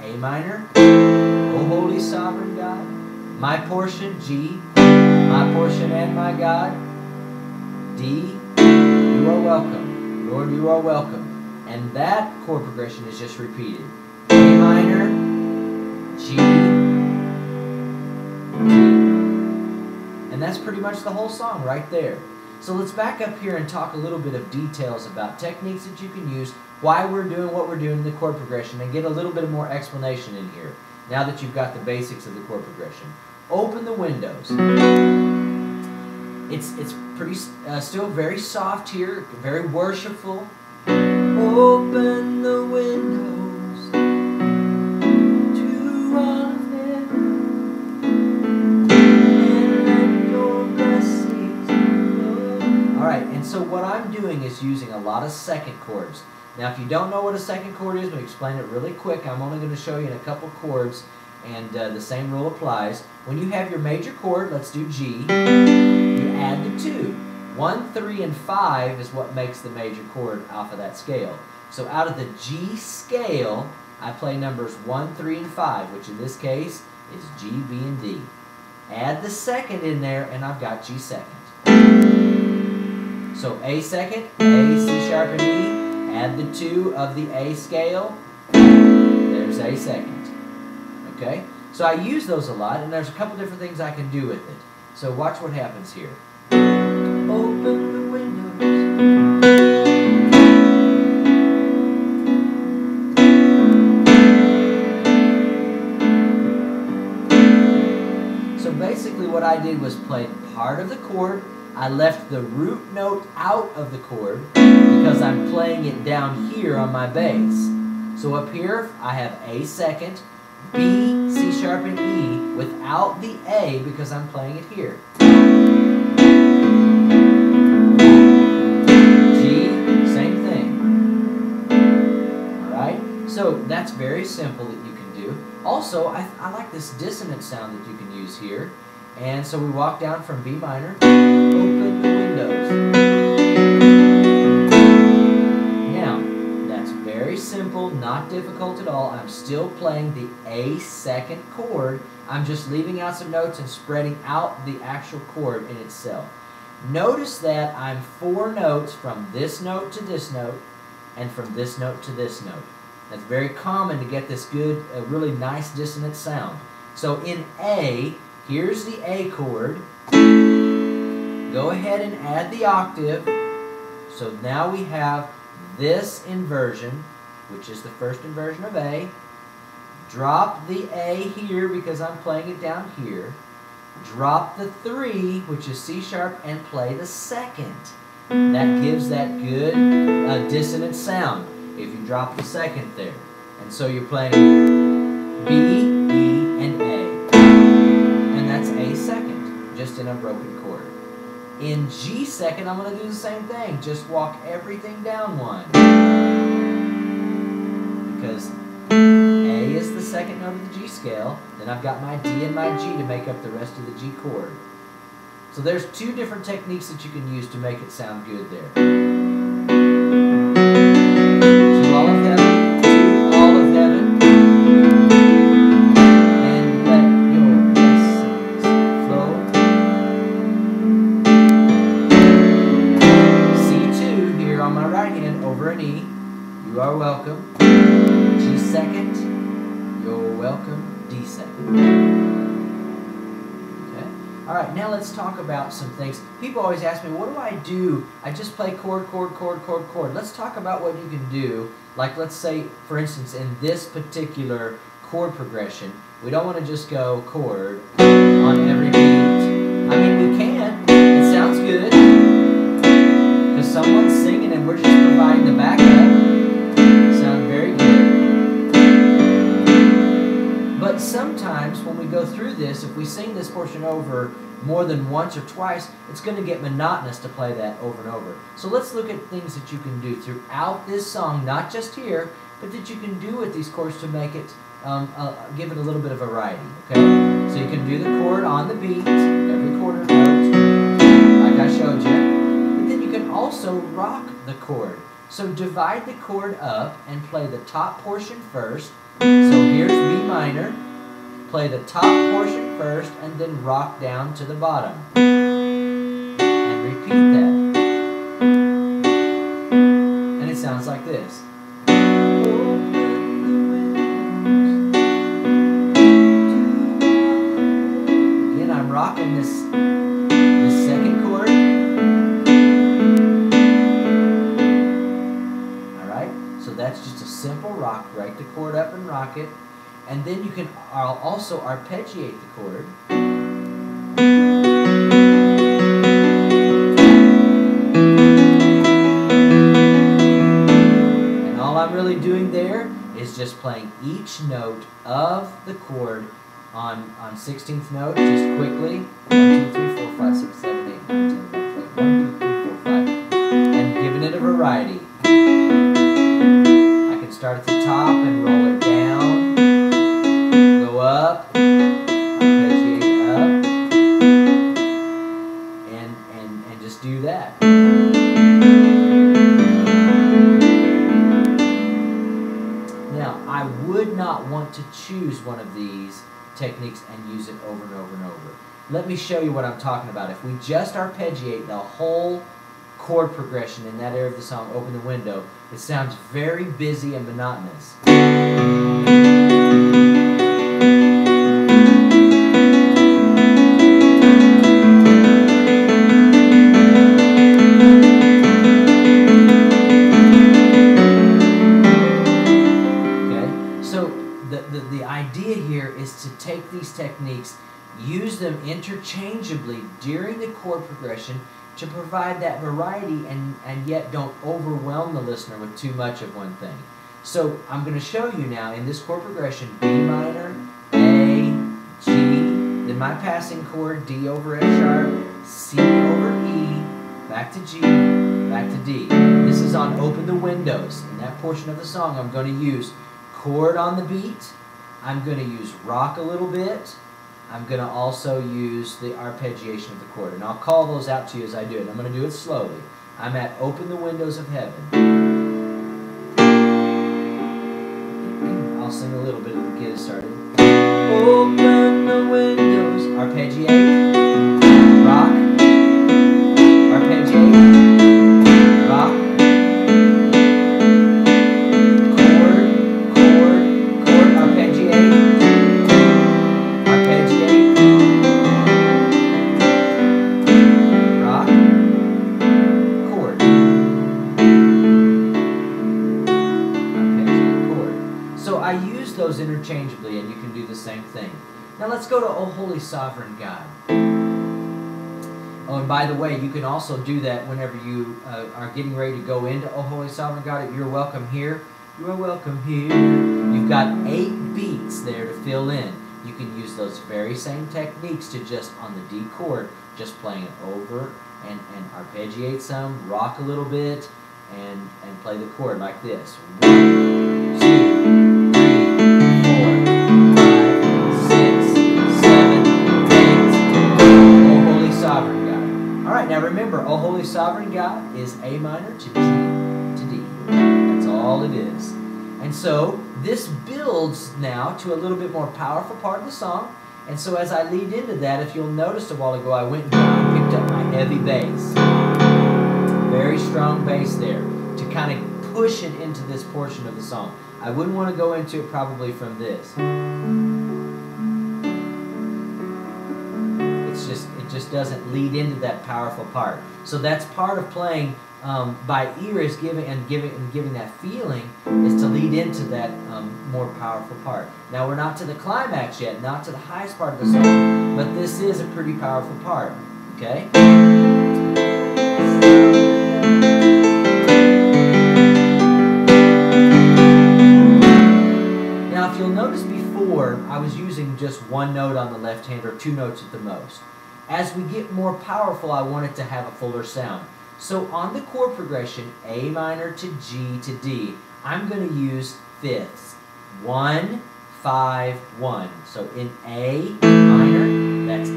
A minor, O holy sovereign God. My portion, G, my portion and my God. D, you are welcome. Lord, you are welcome. And that chord progression is just repeated. A minor, G, D. And that's pretty much the whole song right there. So let's back up here and talk a little bit of details about techniques that you can use, why we're doing what we're doing in the chord progression, and get a little bit more explanation in here, now that you've got the basics of the chord progression. Open the windows. It's pretty still very soft here, very worshipful. Open the windows to all of heaven and let your blessings flow. Alright, and so what I'm doing is using a lot of second chords. Now if you don't know what a second chord is, I'm going to explain it really quick. I'm only going to show you in a couple chords, and the same rule applies. When you have your major chord, let's do G, you add the 2. 1, 3, and 5 is what makes the major chord off of that scale. So out of the G scale, I play numbers 1, 3, and 5, which in this case is G, B, and D. Add the second in there, and I've got G second. So A second, A, C sharp, and E. Add the 2 of the A scale. There's A second. Okay? So I use those a lot, and there's a couple different things I can do with it. So watch what happens here. Open the windows. So basically what I did was play part of the chord. I left the root note out of the chord because I'm playing it down here on my bass. So up here I have A second, B, C sharp, and E without the A because I'm playing it here. So that's very simple that you can do. Also, I like this dissonant sound that you can use here. And so we walk down from B minor, open the windows. Now, that's very simple, not difficult at all. I'm still playing the A second chord. I'm just leaving out some notes and spreading out the actual chord in itself. Notice that I'm 4 notes from this note to this note and from this note to this note. That's very common to get this good, really nice dissonant sound. So in A, here's the A chord. Go ahead and add the octave. So now we have this inversion, which is the first inversion of A. Drop the A here because I'm playing it down here. Drop the 3, which is C sharp, and play the second. That gives that good dissonant sound if you drop the second there. And so you're playing B, E, and A. And that's A second, just in a broken chord. In G second, I'm going to do the same thing. Just walk everything down 1. Because A is the second note of the G scale. Then I've got my D and my G to make up the rest of the G chord. So there's 2 different techniques that you can use to make it sound good there. You are welcome. G second. You're welcome. D second. Okay. All right. Now let's talk about some things. People always ask me, "What do I do? I just play chord, chord, chord, chord, chord." Let's talk about what you can do. Like, let's say, for instance, in this particular chord progression, we don't want to just go chord on every beat. I mean, we can. It sounds good because someone's singing and we're just providing the backup. But sometimes when we go through this, if we sing this portion over more than once or twice, it's going to get monotonous to play that over and over. So let's look at things that you can do throughout this song, not just here, but that you can do with these chords to make it, give it a little bit of variety. Okay? So you can do the chord on the beat, every quarter note, like I showed you. But then you can also rock the chord. So divide the chord up and play the top portion first. So here's B minor. Play the top portion first and then rock down to the bottom. And repeat that. And it sounds like this. Again, I'm rocking this second chord. Alright, so that's just a simple rock. Break the chord up and rock it. And then you can also arpeggiate the chord. And all I'm really doing there is just playing each note of the chord on 16th note, just quickly. 1, 2, 3, 4, 5, 6, 7, 8, 9, 10, 11, 12. 1, 2, 3, 4, 5. And giving it a variety. I can start at the top and roll it down. Up, arpeggiate up, and just do that. Now, I would not want to choose one of these techniques and use it over and over and over. Let me show you what I'm talking about. If we just arpeggiate the whole chord progression in that area of the song, Open the Window, it sounds very busy and monotonous. The idea here is to take these techniques, use them interchangeably during the chord progression to provide that variety and yet don't overwhelm the listener with too much of one thing. So I'm going to show you now in this chord progression, B minor, A, G, then my passing chord, D over F sharp, C over E, back to G, back to D. This is on Open the Windows. In that portion of the song, I'm going to use chord on the beat. I'm going to use rock a little bit. I'm going to also use the arpeggiation of the chord. And I'll call those out to you as I do it. I'm going to do it slowly. I'm at Open the Windows of Heaven. I'll sing a little bit to get it started. Open the windows. Arpeggiate. Rock. Arpeggiate. Rock. I use those interchangeably, and you can do the same thing. Now let's go to O Holy Sovereign God. Oh, and by the way, you can also do that whenever you are getting ready to go into O Holy Sovereign God. You're welcome here. You are welcome here. You've got 8 beats there to fill in. You can use those very same techniques to just, on the D chord, just playing it over and arpeggiate some, rock a little bit, and play the chord like this. 1, 2, Sovereign God. All right, now remember, O Holy Sovereign God is A minor to G to D. That's all it is. And so this builds now to a little bit more powerful part of the song. And so as I lead into that, if you'll notice a while ago, I went down and picked up my heavy bass. Very strong bass there to kind of push it into this portion of the song. I wouldn't want to go into it probably from this. It just doesn't lead into that powerful part. So that's part of playing by ear, is giving that feeling, is to lead into that more powerful part. Now we're not to the climax yet, not to the highest part of the song, but this is a pretty powerful part. Okay? Now if you'll notice before, I was using just one note on the left hand, or 2 notes at the most. As we get more powerful, I want it to have a fuller sound. So on the chord progression, A minor to G to D, I'm going to use fifths. 1, 5, 1. So in A minor, that's